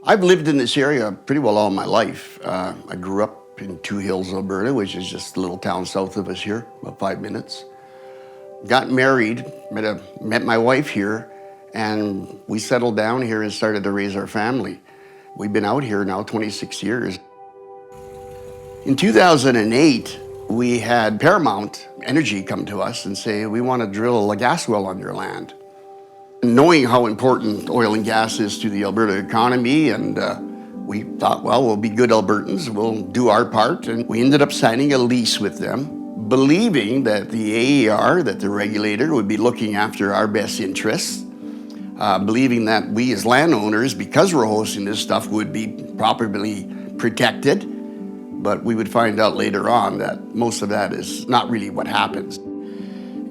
I've lived in this area pretty well all my life. I grew up in Two Hills, Alberta, which is just a little town south of us here, about 5 minutes. Got married, met my wife here, and we settled down here and started to raise our family. We've been out here now 26 years. In 2008, we had Paramount Energy come to us and say, we want to drill a gas well on your land. Knowing how important oil and gas is to the Alberta economy, and we thought, well, we'll be good Albertans, we'll do our part, and we ended up signing a lease with them, believing that the AER, that the regulator, would be looking after our best interests, believing that we as landowners, because we're hosting this stuff, would be properly protected. But we would find out later on that most of that is not really what happens.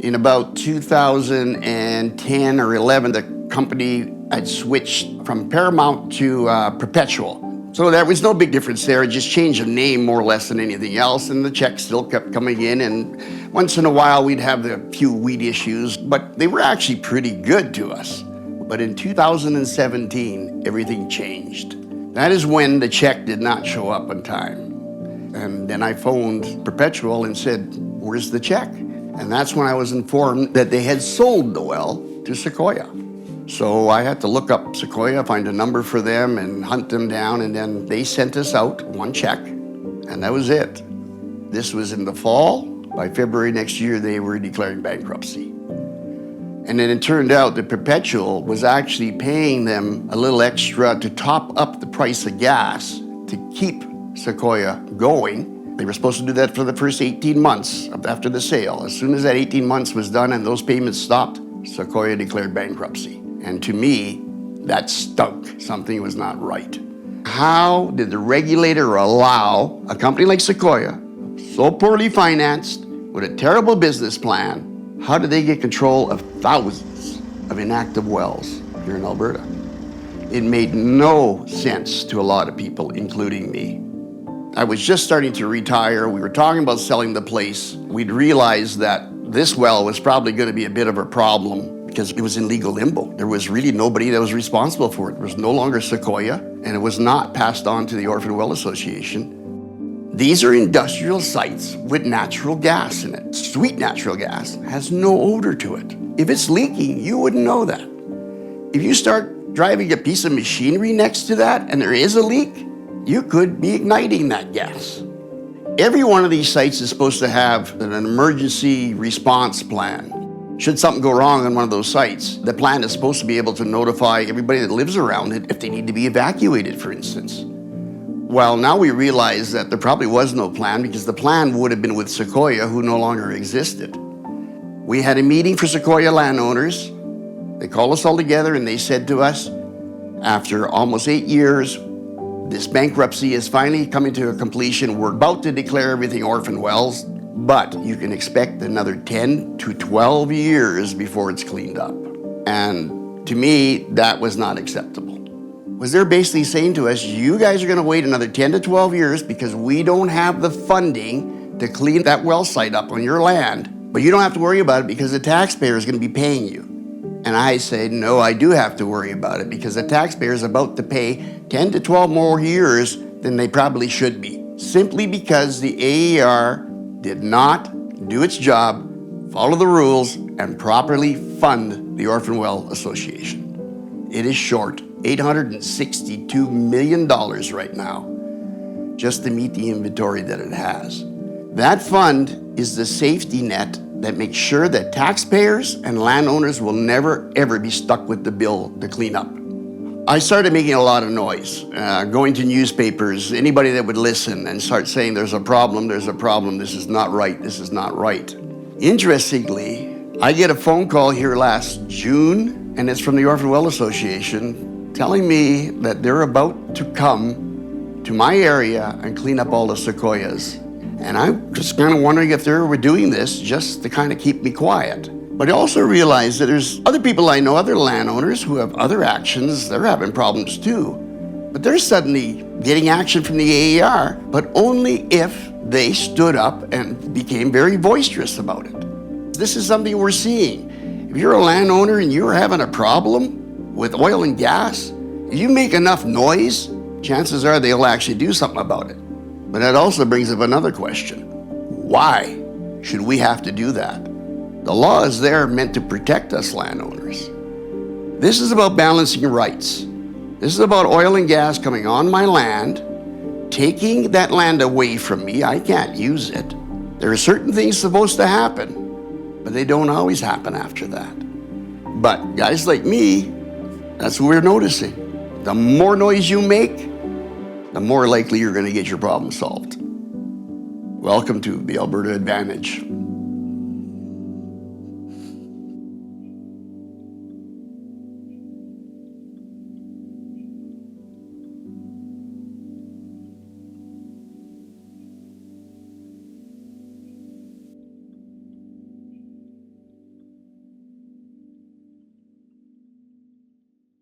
In about 2010 or 11, the company had switched from Paramount to Perpetual. So there was no big difference there. It just changed the name more or less than anything else, and the checks still kept coming in, and once in a while we'd have a few weed issues, but they were actually pretty good to us. But in 2017, everything changed. That is when the check did not show up on time. And then I phoned Perpetual and said, where's the check? And that's when I was informed that they had sold the well to Sequoia. So I had to look up Sequoia, find a number for them and hunt them down, and then they sent us out one check, and that was it. This was in the fall. By February next year, they were declaring bankruptcy. And then it turned out that Perpetual was actually paying them a little extra to top up the price of gas to keep Sequoia going. They were supposed to do that for the first 18 months after the sale. As soon as that 18 months was done and those payments stopped, Sequoia declared bankruptcy. And to me, that stunk. Something was not right. How did the regulator allow a company like Sequoia, so poorly financed, with a terrible business plan, how did they get control of thousands of inactive wells here in Alberta? It made no sense to a lot of people, including me. I was just starting to retire. We were talking about selling the place. We'd realized that this well was probably going to be a bit of a problem because it was in legal limbo. There was really nobody that was responsible for it. It was no longer Sequoia, and it was not passed on to the Orphan Well Association. These are industrial sites with natural gas in it. Sweet natural gas has no odor to it. If it's leaking, you wouldn't know that. If you start driving a piece of machinery next to that and there is a leak, you could be igniting that gas. Every one of these sites is supposed to have an emergency response plan. Should something go wrong on one of those sites, the plan is supposed to be able to notify everybody that lives around it if they need to be evacuated, for instance. Well, now we realize that there probably was no plan because the plan would have been with Sequoia, who no longer existed. We had a meeting for Sequoia landowners. They called us all together and they said to us, after almost 8 years, this bankruptcy is finally coming to a completion. We're about to declare everything orphan wells, but you can expect another 10 to 12 years before it's cleaned up. And to me, that was not acceptable. Was they're basically saying to us, you guys are going to wait another 10 to 12 years because we don't have the funding to clean that well site up on your land, but you don't have to worry about it because the taxpayer is going to be paying you. And I say, no, I do have to worry about it because the taxpayer is about to pay 10 to 12 more years than they probably should be, simply because the AER did not do its job, follow the rules, and properly fund the Orphan Well Association. It is short $862 million right now just to meet the inventory that it has. That fund is the safety net that makes sure that taxpayers and landowners will never, ever be stuck with the bill to clean up. I started making a lot of noise, going to newspapers, anybody that would listen and start saying there's a problem, this is not right, this is not right. Interestingly, I get a phone call here last June, and it's from the Orphan Well Association telling me that they're about to come to my area and clean up all the sequoias. And I'm just kind of wondering if they were doing this just to kind of keep me quiet. But I also realized that there's other people I know, other landowners who have other actions, they're having problems too. But they're suddenly getting action from the AER, but only if they stood up and became very boisterous about it. This is something we're seeing. If you're a landowner and you're having a problem with oil and gas, If you make enough noise, chances are they'll actually do something about it. But that also brings up another question. Why should we have to do that? The law is there meant to protect us landowners. This is about balancing rights. This is about oil and gas coming on my land, taking that land away from me. I can't use it. There are certain things supposed to happen, but they don't always happen after that. But guys like me, that's what we're noticing. The more noise you make, the more likely you're going to get your problem solved. Welcome to the Alberta Advantage.